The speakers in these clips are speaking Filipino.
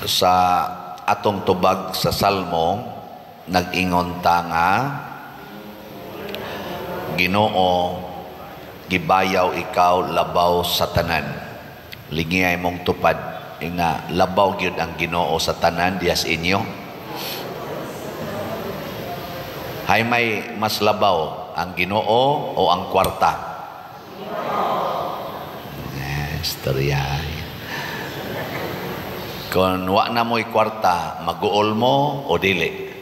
Sa atong tubag sa Salmo, nag-ingon ta nga, Ginoo, gibayaw ikaw labaw sa tanan. Lingiyay mong tupad. Nga, labaw gyud ang Ginoo sa tanan diyas inyo. Hay may mas labaw, ang Ginoo o ang kwarta? Istorya. Kung wa na mo'y kwarta, mag-uol mo o dili?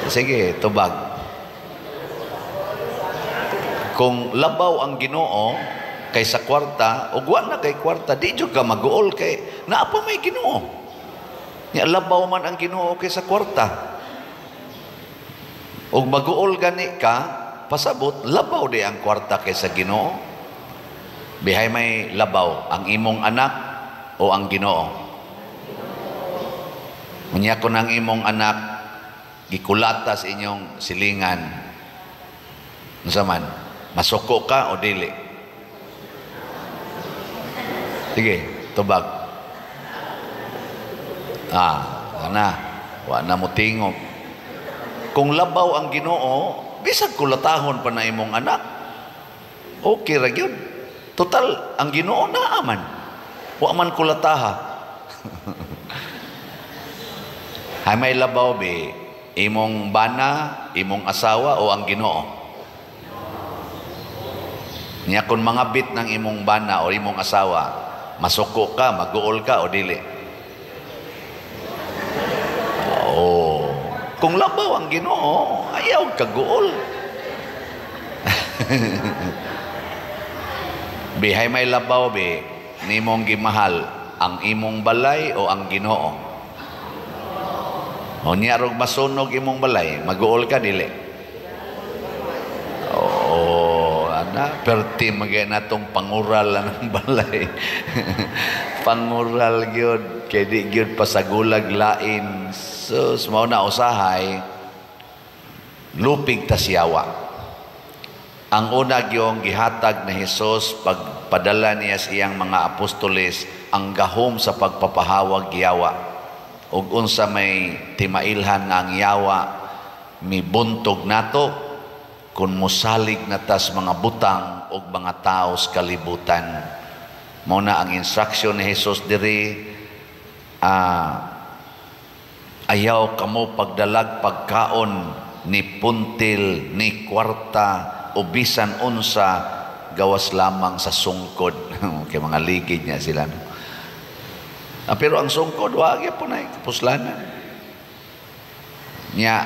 Sige, tubag. Kung labaw ang Ginoo kaysa kwarta, o wa na kay kwarta, di jud ka mag-uol kay naapa may Ginoo. Nya labaw man ang Ginoo kaysa kwarta. Og mag-uol gani ka, pasabot labaw di ang kwarta kaysa Ginoo. Bihay may labaw, ang imong anak o ang Ginoo. Unya ko ng imong anak gikulata sa inyong silingan, unsa man, masuko ka o dili? Sige, tubag. Wa na mo tingog. Kung labaw ang Ginoo, bisag kulatahon pa na imong anak, okay ra gyud. Total, ang Ginoo naaman. Wa man kulataha. Hay may labaw be, imong bana, imong asawa o ang Ginoo? Nya kun mga bit ng imong bana o imong asawa, masuko ka, mag-uol ka o dili? Oh, kung labaw ang Ginoo, ayaw kag-uol. Bihay may labaw be, nimong gimahal ang imong balay o ang Ginoo? O niya rog masunog imong balay, mag-uol ka dili? Oo, ana, perti magay na tong pangural ng balay. Pangural gyud, kay di gyud pasagulag lain. So, mao na usahay, lupig ta siyawa. Ang una gyong gihatag na Hesus pagpadala niya sa iyang mga apostoles ang gahom sa pagpapahawag yawa. Ug unsa may timailhan nga ang yawa mibuntog nato kun mosalig na tas mga butang ug mga tao sa kalibutan. Mao na ang instruction ni Hesus diri, ayaw kamo pagdalag pagkaon ni puntil ni kwarta o bisan unsa, gawas lamang sa sungkod. Kay mga ligid niya sila. Pero ang sungkod, wag po na kapuslanan. Nya,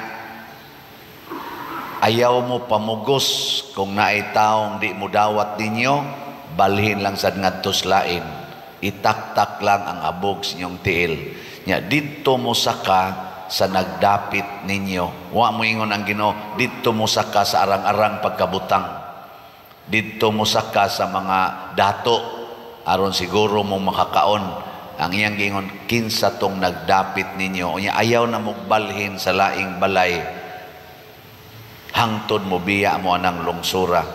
ayaw mo pamugos kung naay taong di mo dawat ninyo, balhin lang sa ngadtos lain. Itaktak lang ang abog sa inyong tiil. Nya, dito mo saka sa nagdapit ninyo. Wa mo ingon ang Ginoo, dito mo saka sa arang-arang pagkabutang. Dito mo saka sa mga dato aron siguro mo makakaon. Ang iyang gingon, kinsa tong nagdapit ninyo. Unya ayaw na mo balhin sa laing balay. Hangtod mo biya mo anang lungsura.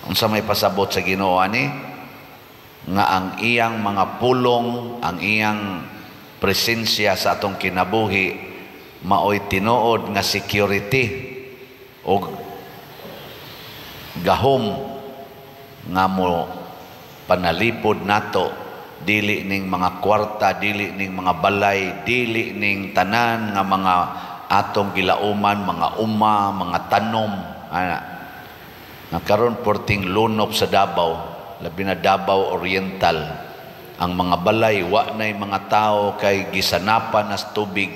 Unsa may pasabot sa Ginoo ani nga ang iyang mga pulong, ang iyang presensya sa atong kinabuhi maoy tinuod nga security o gahom nga mo panalipod nato, dili ning mga kwarta, dili ning mga balay, dili ning tanan nga mga atong gilauman, mga uma, mga tanom nga karon porting lunop sa Davao, labi na Davao Oriental. Ang mga balay, wa na'y mga tao kay gisanapan nas tubig.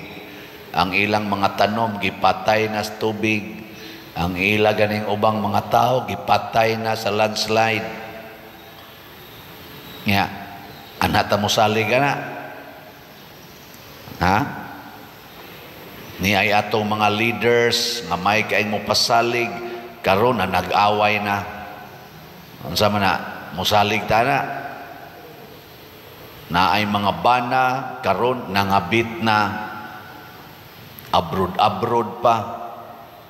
Ang ilang mga tanom, gipatay nas tubig. Ang ila ganing ubang mga tao, gipatay na sa landslide. Nga, anata mo salig na. Ha? Ni ay atong mga leaders, nga may kaing mo pasalig, karon na nag-away na. Unsa man na, musalig ta na. Na ay mga bana karon nangabit na abroad pa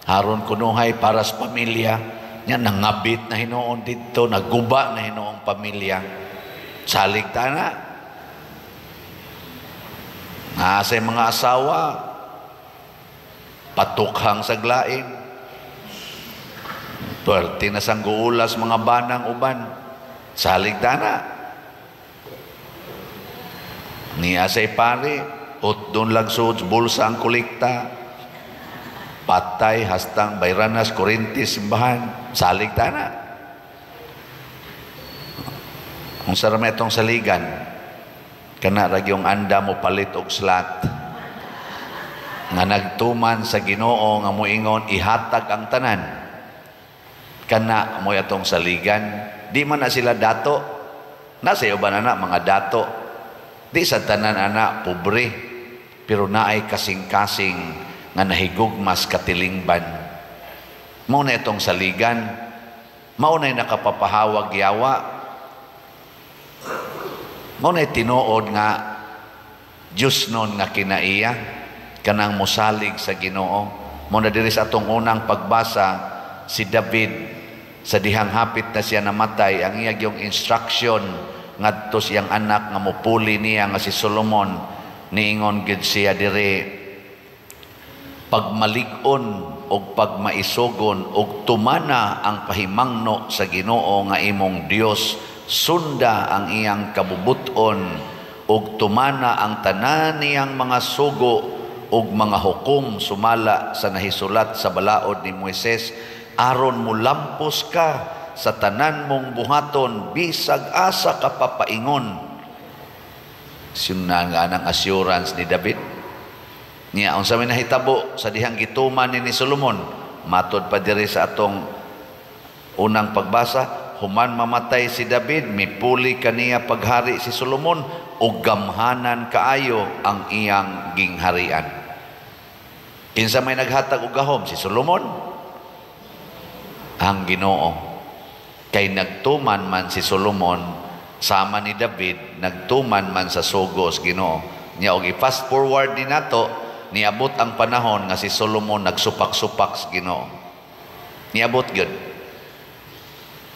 haron kunuhay para sa pamilya nya nangabit na hinuon dito, naguba na hinuong pamilya. Salig ta na. Sa mga asawa, patukhang saglaing. Pwerte na sang guulas mga banang uban. Salig ta na. Niya say pare, doon lang suod bulsa ang kulikta. Patay, hastang, bayranas, kurintis, simbahan. Salig ta na. Kung sarama itong saligan, kanarag yung anda mo palit og slat. Nga nagtuman sa Ginoo nga moingon ihatag ang tanan. Kana mo itong saligan, di man na sila dato. Nasa iyo ba na mga dato? Di sa tanan ana pobre, pero naay kasing-kasing nga nahigugmas katilingban. Mao na itong saligan, mao na nakapapahawag yawa. Mao na tinuod nga Diyos nun nga kinaiya kanang mosalig sa Ginoo. Mao na diri sa atong unang pagbasa si David sa dihang hapit na siya namatay, ang iyang yung instruction ngadto siyang anak nga mupuli niya nga si Solomon, niingon gid siya diri, pagmalig-on og pagmaisugon og tumana ang pahimangno sa Ginoo nga imong Dios, sunda ang iyang kabubuton og tumana ang tanan niyang mga sugo og mga hukom sumala sa nahisulat sa balaod ni Moises, aron mulampos ka sa tanan mong buhaton bisag asa ka papaingon. Siyang nga ng assurance ni David. Niya, unsa may nahitabo sa dihang gituman ni Solomon, matod pa diri sa atong unang pagbasa, human mamatay si David, mipuli kaniya paghari si Solomon, ug gamhanan kaayo ang iyang gingharian. Kinsa may naghatag og gahom? Si Solomon? Ang Ginoo. Kay nagtuman man si Solomon sama ni David, nagtuman man sa sugos Ginoo. Nya og i-fast forward din nato, niabot ang panahon nga si Solomon nagsupak-supak sa Ginoo. Niabot gyud.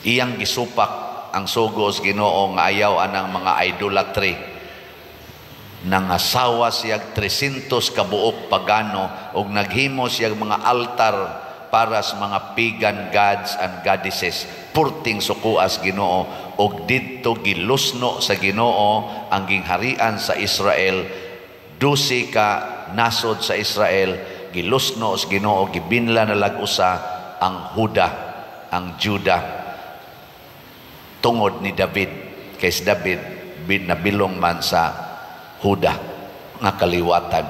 Iyang gisupak ang sugos Ginoo nga ayaw anang mga idolatry. Nangasawa siya 300 kabuok pagano og naghimo siya mga altar para sa mga pagan gods and goddesses, purting sukuas Ginoo, og didto gilusno sa Ginoo ang gingharian sa Israel. 12 ka nasod sa Israel gilusno sa Ginoo, gibinla na lag-usa ang Huda, ang Juda, tungod ni David. Kay si David nabilong man sa Huda nga kaliwatan,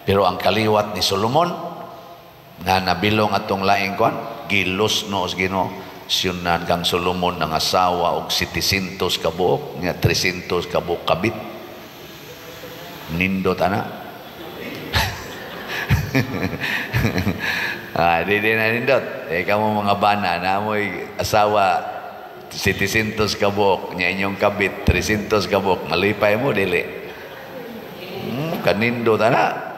pero ang kaliwat ni Solomon nga nabilong atong laing kwan, gilusno sa Ginoo. Siyunan kang Solomon ng asawa og 700 kabuok, nga 300 kabuok kabit. Nindot ana. Di na nindot. Kamo mga bana na mo'y asawa 700 kabuok, nya inyong kabit 300 kabuok, malipay mo dili. Kanindot ana.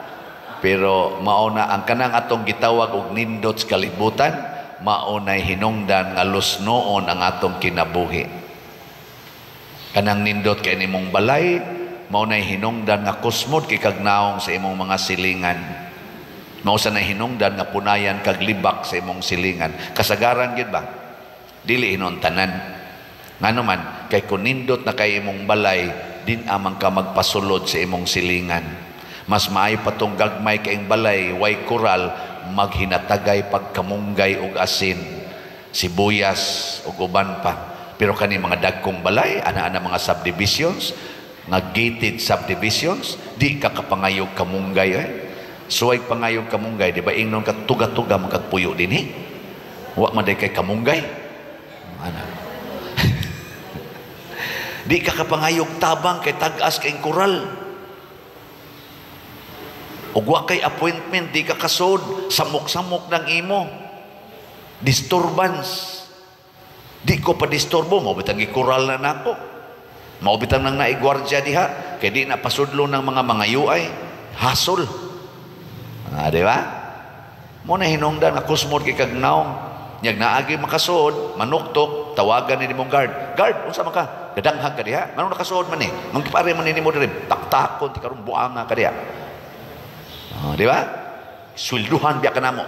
Pero mauna ang kanang atong gitawag og nindot sa kalibutan, maunay hinungdan nga lusnoon ang atong kinabuhi. Kanang nindot kay nimong balay, maunay hinungdan nga kusmod kay kagnaong sa imong mga silingan. Mao sa na hinungdan nga punayan kag libak sa imong silingan. Kasagaran gid ba? Dili hinon tanan. Ngano man kay kun nindot na kay imong balay, din amang ka magpasulod sa imong silingan. Mas maay patong gagmay kaing balay, way koral, maghinatagay pagkamunggay og asin, sibuyas ug uban pa. Pero kani mga dagkong balay, ana-ana mga subdivisions, nga gated subdivisions, di ka kapangayog kamunggay. Suway pangayog kamunggay, di ba ingnon ka tuga-tuga magkagpuyo din eh? Wa man day kay kamunggay. Ana. Di ka kapangayog tabang kay tagas kay koral. Ug wa kay appointment, di ka kasod, samok-samok ng imo. Disturbance. Di ko pa disturbo, maubitang ikural na nako. Maubitang nang naigwardya diha, kay di na pasudlo ng mga yuay. Hasol. Di ba? Muna hinungdan na kusmod kay kagnaong. Nyag naagi makasod, manuktok, tawagan ni mong guard. Guard, unsa man ka? gadanghag ka diha. Ngano nakasuod man ni? Mangkipare man ni mo diri, taktakon ti karon buanga ka diha. Di ba? Swelduhan biya ka namo.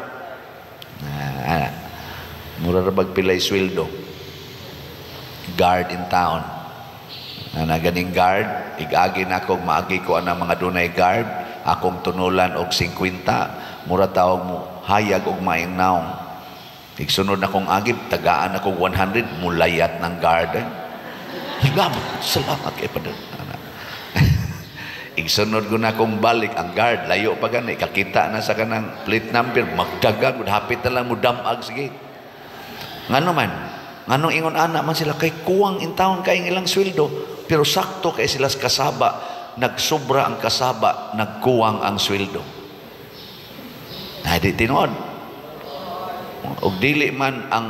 Mura ra bag pilay sweldo. Guard in town. Ganing guard, igagi na ako, maagi ko ang mga dunay guard, akong tunulan og 50, mura tawag mo, hayag og maing naong. Igsunod na kong agib, tagaan ako 100, mulayat ng guard. Salamat kay Padre. Igsunod ko na kong balik, ang guard, layo pa gani, kakita na sa kanang plate number, magdagan, hapit na lang mo damag, sige. Ngano man, nganong ingon anak man sila, kay kuwang in town kay ilang sweldo, pero sakto kay sila sa kasaba, nagsobra ang kasaba, nagkuwang ang sweldo. Di tinuod. Og dili man ang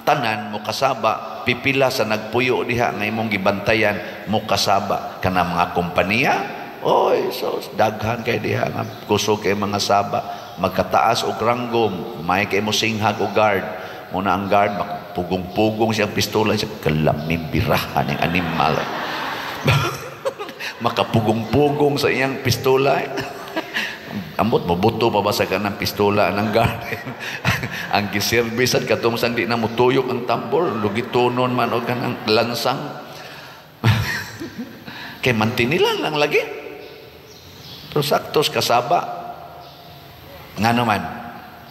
tanan mo kasaba, pipila sa nagpuyo diha nga imong gibantayan mo kasaba kana mga kompanya. Oy, so daghan kay diha nga kusog kay mga saba, magkataas og ranggo, may kay mo singhag og guard. Muna ang guard, pugong-pugong siyang pistola, siya kalaming birahan ng animal. Makapugong-pugong sa iyang pistola. Ambot, mabuto pa ba sa kanang pistola ng guard? Ang giservisan, katungsang di na mutuyok ang tambor, lugitunon man o kanang lansang. Kay mantinilan lang lagi. Pero saktos kasaba. Nga naman,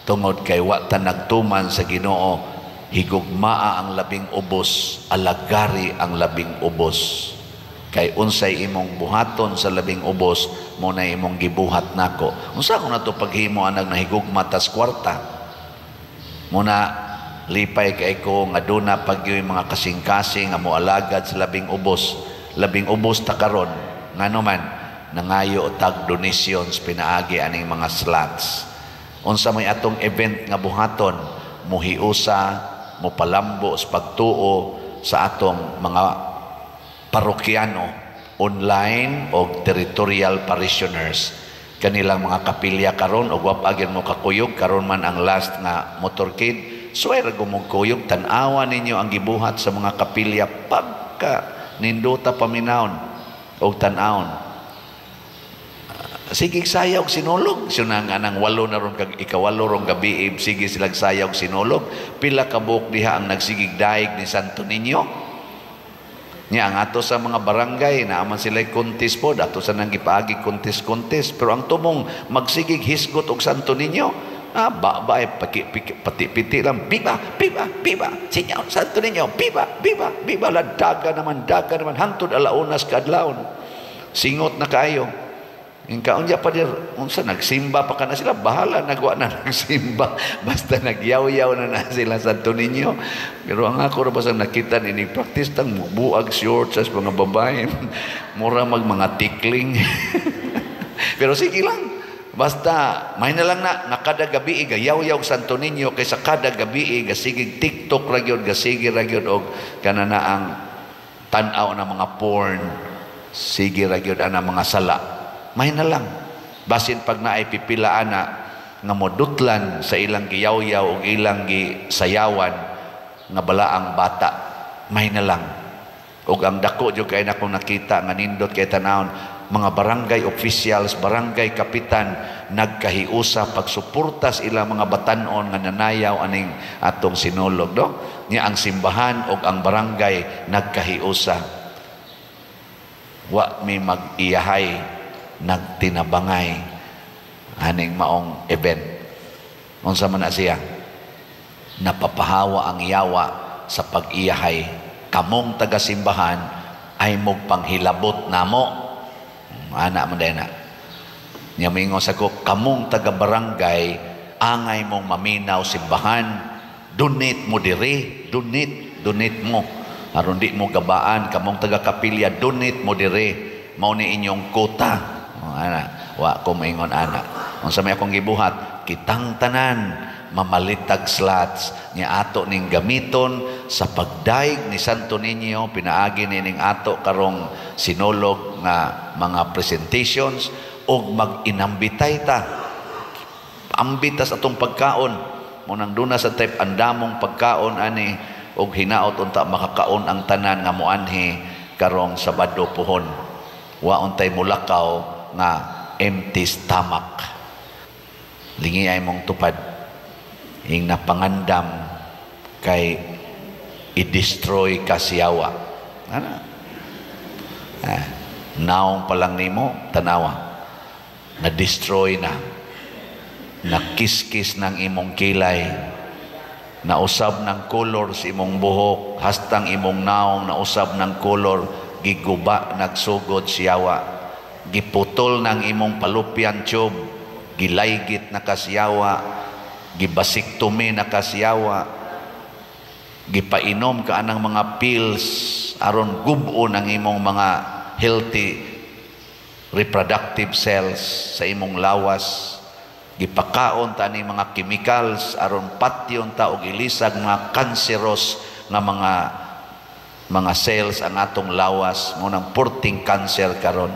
tungod kay watan nagtuman sa Ginoo, higugmaa ang labing ubos, alagari ang labing ubos. Kay unsay imong buhaton sa labing ubos, mo na imong gibuhat nako. Unsa ko na to paghimo anang nahigugma tas kwarta? Muna lipay kay ko nga duna pagyoy mga kasing-kasing nga moalagad sa labing ubos. Labing ubos ta karon ngano man nangayo tag donations pinaagi aning mga slots. Unsa may atong event nga buhaton, muhiusa, mupalambo sa pagtuo sa atong mga parokyano, online o territorial parishioners. Kanilang mga kapilya karon o wapagin mo kakuyog, karon man ang last nga motorcade, swear gumugkuyog, tanawa ninyo ang gibuhat sa mga kapilya pagka ninduta paminawon o tanawon. Sige sayaw sinulog siya nga nang walo na ron kag ikawalo rong gabi sige silang sayaw sinulog pila ka buok diha ang nagsigig daig ni Santo Niño nya ang ato sa mga barangay naaman sila contest po ato sa nang gipaagi contest pero ang tumong magsigig hisgot og Santo Niño babae pati-piti lang biba Señor Santo Niño biba la daga naman hangtod alaunas kadlawon singot na kayo. Ingkaon pa dir unsa nagsimba pa kana sila bahala nagwa na nagsimba basta nagyaw-yaw na sila sa Santo Niño. Pero ang ako ra basta nakita ni practice tang buag short sa mga babae mura mga tikling. Pero sige lang basta may na lang na kada gabi gayaw-yaw Santo Niño kaysa kada gabi gasigig TikTok ra gyud gasigi ra gyud og kanana ang tan-aw na mga porn sige ra gyud ana mga sala. May na lang. Basin pag naay pipilaan na nga modutlan sa ilang giyaw-yaw o ilang gisayawan nga balaang bata. May na lang. O ang dako dyo kay na kung nakita nga nindot kay tanawon mga barangay officials, barangay kapitan nagkahiusa pagsuportas ilang mga batanon nga nanayaw aning atong sinulog do. Nya ang simbahan o ang barangay nagkahiusa. Wa mi mag-iyahay nagtinabangay aning maong event. Unsa man na siya? Napapahawa ang yawa sa pag-iyahay. Kamong taga-simbahan ay magpanghilabot namo. Ana man na. Nya mingon sa ko, kamong taga-barangay angay mong maminaw simbahan. Donate mo diri, donate mo. Aron di mo gabaan kamong taga-kapilya, donate mo diri. Mao ni inyong kota. Ana, wa ko maingon ana. Unsa may akong gibuhat, kitang tanan mamalitag slots niya ato ning gamiton sa pagdaig ni Santo Niño pinaagi ning ato karong sinulog nga mga presentations og mag-inambitay ta. Ambitas atong pagkaon munang duna sa type andamong pagkaon ani og hinaot unta makakaon ang tanan nga moanhi karong Sabado puhon. Wa untay mulakaw nga empty stomach. Lingi ay mong tupad. Ing napangandam kay i-destroy kasiyawa. Ano? Naong pa lang nimo, tanawa. Na-destroy na. Nakiskis ng imong kilay. Nausab ng kolor sa imong buhok. Hastang imong naong nausab ng kolor. Giguba, nagsugod siyawa. Giputol ng imong palupyan tube. Gilaygit na kasiyawa. Gibasiktomi na kasiyawa. Gipainom ka anang mga pills aron gubo ng imong mga healthy reproductive cells sa imong lawas. Gipakaon ta ni mga chemicals aron patyon ta og ilisag mga cancerous nga mga cells ang atong lawas mo nang purting cancer karon.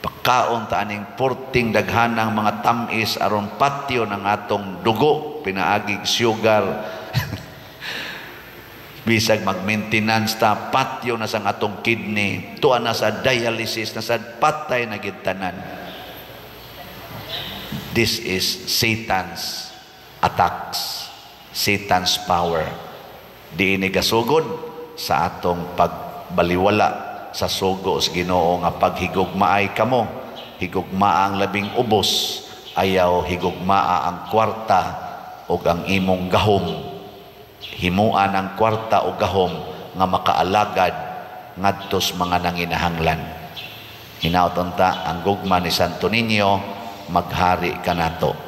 Pagkaon ta aning purting daghanang mga tamis aron patyon ang atong dugo pinaagig sugar. Bisag mag-maintenance ta, patyo na sa atong kidney, tuwa na sa dialysis, na sa patay na gitanan. This is Satan's attacks, Satan's power. Di ini kasugod sa atong pagbaliwala sa sugo sa Ginoo nga paghigugmaay kamo, higugmaa ang labing ubos, ayaw higugmaa ang kwarta o ang imong gahom. Himuan ang kwarta o gahom nga makaalagad ngadtos mga nanginahanglan. Hinaot ta ang gugma ni Santo Niño, maghari ka nato.